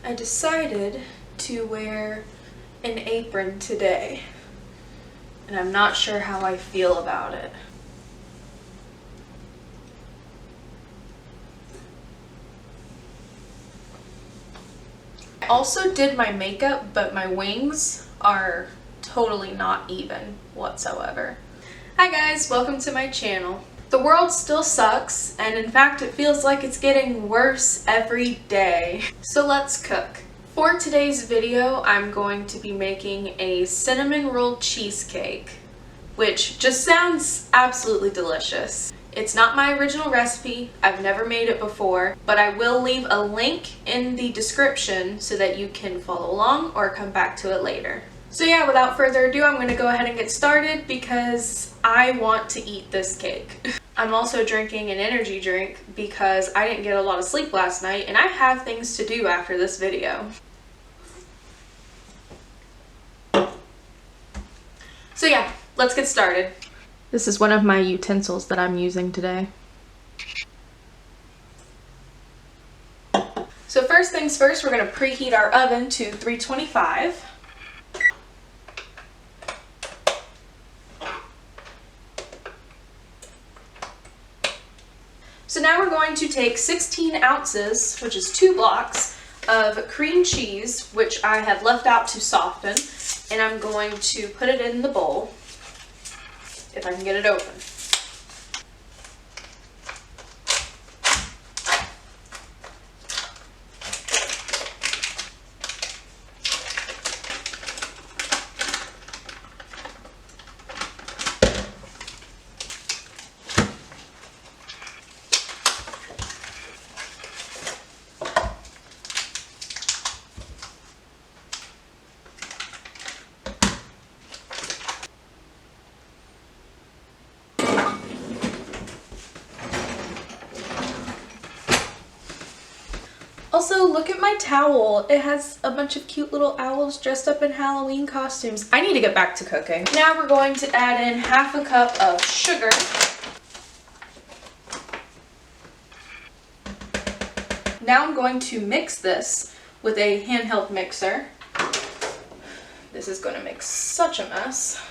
I decided to wear an apron today, and I'm not sure how I feel about it. I also did my makeup, but my wings are totally not even whatsoever. Hi guys, welcome to my channel. The world still sucks, and in fact it feels like it's getting worse every day. So let's cook. For today's video, I'm going to be making a cinnamon roll cheesecake, which just sounds absolutely delicious. It's not my original recipe, I've never made it before, but I will leave a link in the description so that you can follow along or come back to it later. So yeah, without further ado, I'm going to go ahead and get started because I want to eat this cake. I'm also drinking an energy drink because I didn't get a lot of sleep last night and I have things to do after this video. So yeah, let's get started. This is one of my utensils that I'm using today. So first things first, we're going to preheat our oven to 325. So now we're going to take 16 ounces, which is 2 blocks, of cream cheese, which I have left out to soften, and I'm going to put it in the bowl, if I can get it open. Also, look at my towel. It has a bunch of cute little owls dressed up in Halloween costumes. I need to get back to cooking. Now we're going to add in half a cup of sugar. Now I'm going to mix this with a handheld mixer. This is going to make such a mess.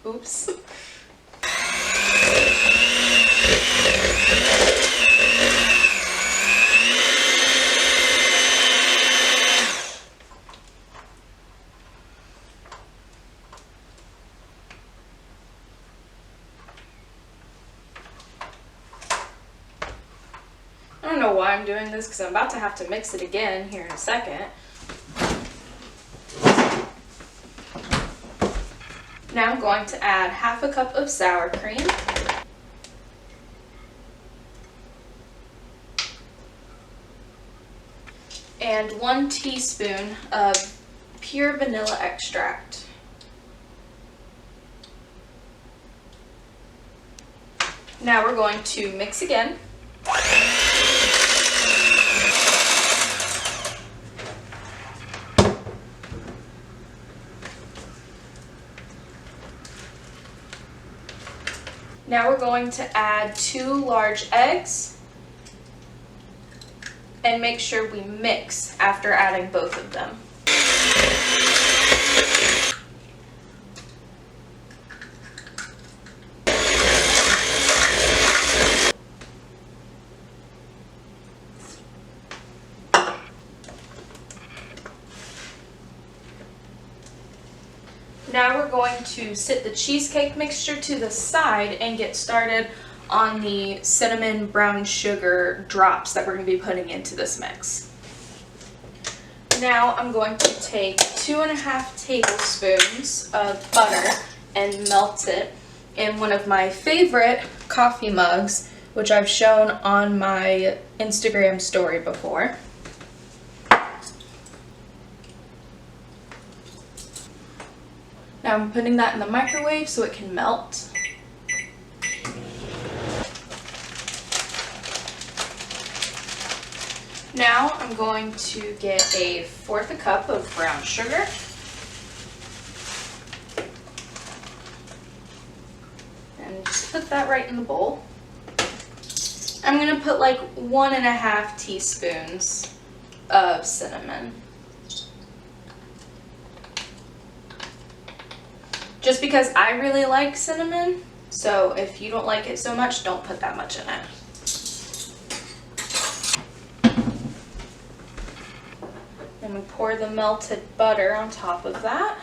Oops. I don't know why I'm doing this because I'm about to have to mix it again here in a second. Now I'm going to add half a cup of sour cream. And 1 teaspoon of pure vanilla extract. Now we're going to mix again. Now we're going to add 2 large eggs and make sure we mix after adding both of them. Now we're going to set the cheesecake mixture to the side and get started on the cinnamon brown sugar drops that we're going to be putting into this mix. Now I'm going to take 2.5 tablespoons of butter and melt it in one of my favorite coffee mugs, which I've shown on my Instagram story before. Now I'm putting that in the microwave so it can melt. Now I'm going to get 1/4 cup of brown sugar. And just put that right in the bowl. I'm gonna put like 1.5 teaspoons of cinnamon. Just because I really like cinnamon, so if you don't like it so much, don't put that much in it. Then we pour the melted butter on top of that.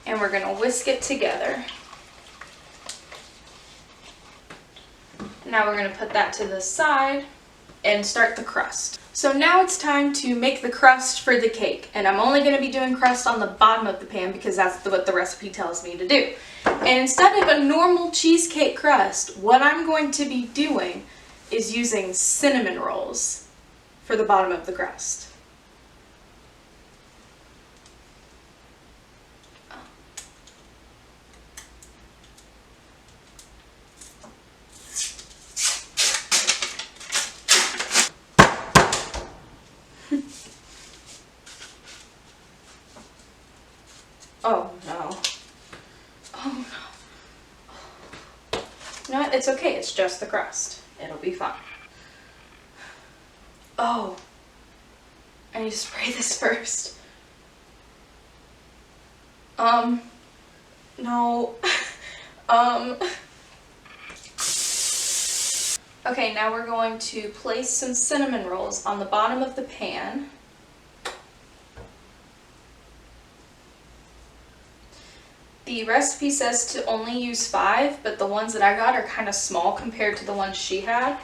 And we're gonna whisk it together. Now we're gonna put that to the side and start the crust. So now it's time to make the crust for the cake. And I'm only gonna be doing crust on the bottom of the pan because that's what the recipe tells me to do. And instead of a normal cheesecake crust, what I'm going to be doing is using cinnamon rolls for the bottom of the crust. Oh no. Oh no. You know what? It's okay. It's just the crust. It'll be fine. Oh. I need to spray this first. No. Okay, now we're going to place some cinnamon rolls on the bottom of the pan. The recipe says to only use 5, but the ones that I got are kind of small compared to the ones she had.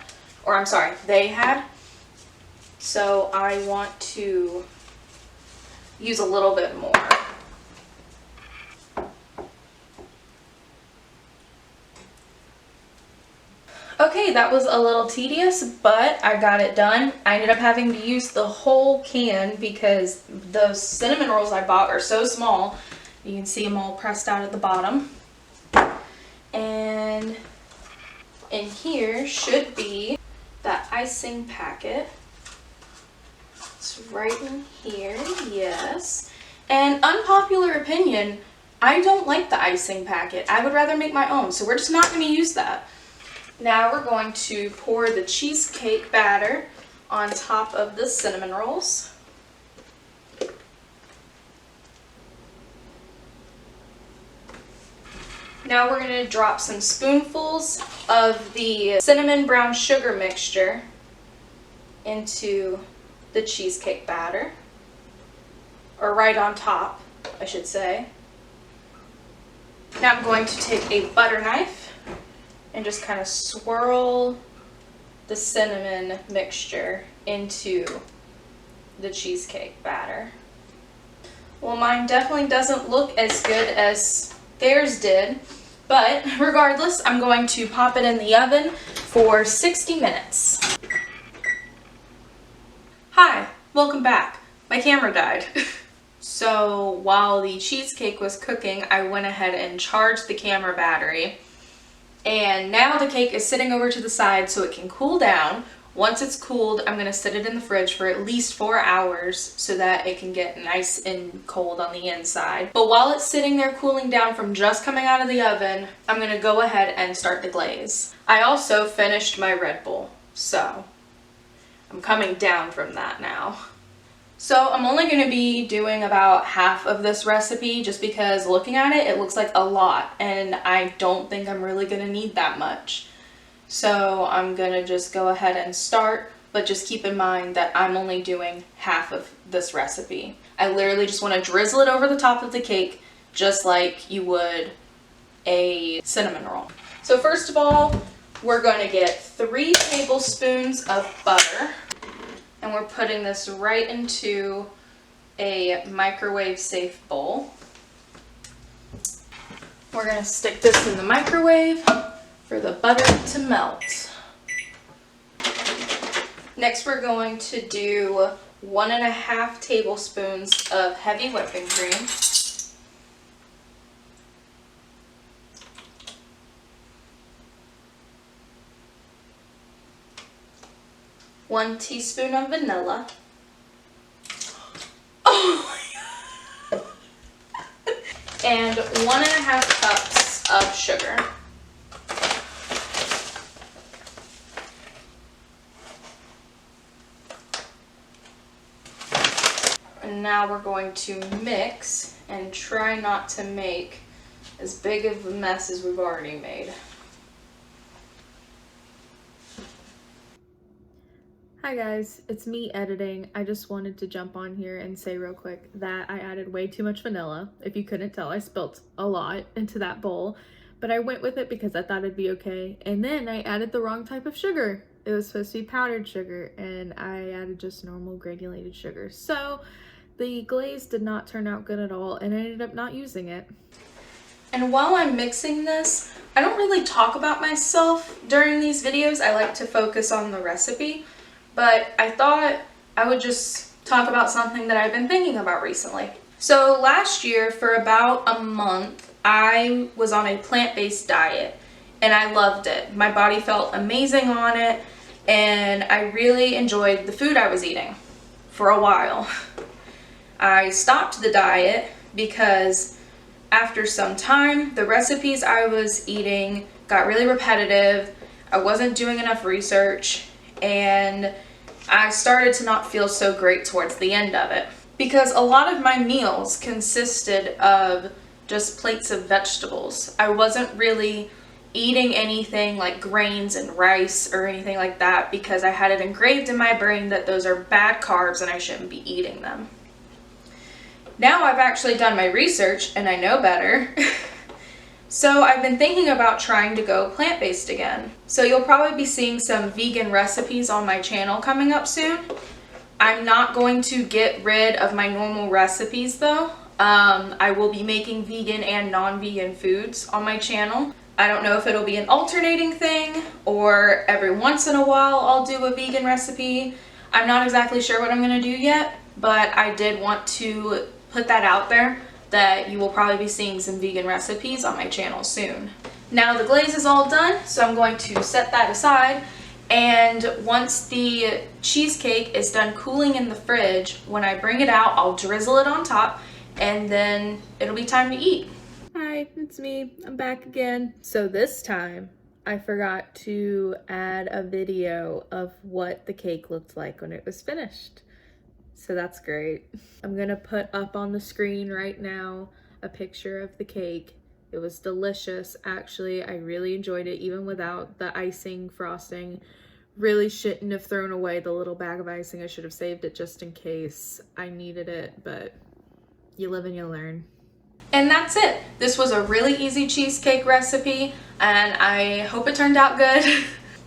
Or I'm sorry, they had. So I want to use a little bit more. Okay, that was a little tedious, but I got it done. I ended up having to use the whole can because those cinnamon rolls I bought are so small. You can see them all pressed out at the bottom. And in here should be that icing packet. It's right in here, yes. And unpopular opinion, I don't like the icing packet. I would rather make my own, so we're just not going to use that. Now we're going to pour the cheesecake batter on top of the cinnamon rolls. Now we're going to drop some spoonfuls of the cinnamon brown sugar mixture into the cheesecake batter, or right on top, I should say. Now I'm going to take a butter knife and just kind of swirl the cinnamon mixture into the cheesecake batter. Well, mine definitely doesn't look as good as theirs did, but regardless, I'm going to pop it in the oven for 60 minutes. Hi, welcome back. My camera died. So while the cheesecake was cooking, I went ahead and charged the camera battery. And now the cake is sitting over to the side so it can cool down. Once it's cooled, I'm going to set it in the fridge for at least 4 hours so that it can get nice and cold on the inside. But while it's sitting there cooling down from just coming out of the oven, I'm going to go ahead and start the glaze. I also finished my Red Bull, so I'm coming down from that now. So I'm only going to be doing about half of this recipe just because looking at it, it looks like a lot and I don't think I'm really going to need that much. So I'm going to just go ahead and start, but just keep in mind that I'm only doing half of this recipe. I literally just want to drizzle it over the top of the cake just like you would a cinnamon roll. So first of all, we're going to get 3 tablespoons of butter. And we're putting this right into a microwave safe bowl. We're going to stick this in the microwave for the butter to melt. Next we're going to do 1.5 tablespoons of heavy whipping cream. One teaspoon of vanilla. Oh my God. And 1.5 cups of sugar. And now we're going to mix and try not to make as big of a mess as we've already made. Hi guys, it's me editing. I just wanted to jump on here and say real quick that I added way too much vanilla. If you couldn't tell, I spilt a lot into that bowl, but I went with it because I thought it'd be okay. And then I added the wrong type of sugar. It was supposed to be powdered sugar, and I added just normal granulated sugar. So the glaze did not turn out good at all, and I ended up not using it. And while I'm mixing this, I don't really talk about myself during these videos. I like to focus on the recipe, but I thought I would just talk about something that I've been thinking about recently. So last year, for about a month, I was on a plant-based diet, and I loved it. My body felt amazing on it, and I really enjoyed the food I was eating for a while. I stopped the diet because after some time, the recipes I was eating got really repetitive. I wasn't doing enough research, and I started to not feel so great towards the end of it. Because a lot of my meals consisted of just plates of vegetables. I wasn't really eating anything like grains and rice or anything like that because I had it engraved in my brain that those are bad carbs and I shouldn't be eating them. Now I've actually done my research and I know better. So I've been thinking about trying to go plant-based again. So you'll probably be seeing some vegan recipes on my channel coming up soon. I'm not going to get rid of my normal recipes though. I will be making vegan and non-vegan foods on my channel. I don't know if it'll be an alternating thing or every once in a while I'll do a vegan recipe. I'm not exactly sure what I'm gonna do yet, but I did want to put that out there that you will probably be seeing some vegan recipes on my channel soon. Now the glaze is all done, so I'm going to set that aside, and once the cheesecake is done cooling in the fridge, when I bring it out, I'll drizzle it on top, and then it'll be time to eat. Hi, it's me. I'm back again. So this time, I forgot to add a video of what the cake looked like when it was finished. So that's great. I'm gonna put up on the screen right now a picture of the cake. It was delicious, actually. I really enjoyed it, even without the icing frosting. Really shouldn't have thrown away the little bag of icing. I should have saved it just in case I needed it, but you live and you learn. And that's it. This was a really easy cheesecake recipe, and I hope it turned out good.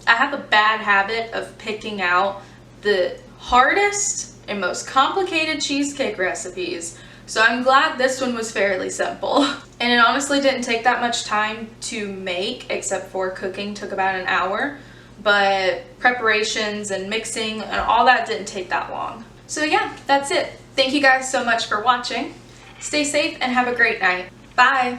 I have a bad habit of picking out the hardest and most complicated cheesecake recipes, so I'm glad this one was fairly simple. And it honestly didn't take that much time to make, except for cooking took about an hour, but preparations and mixing and all that didn't take that long. So yeah, that's it. Thank you guys so much for watching. Stay safe and have a great night. Bye!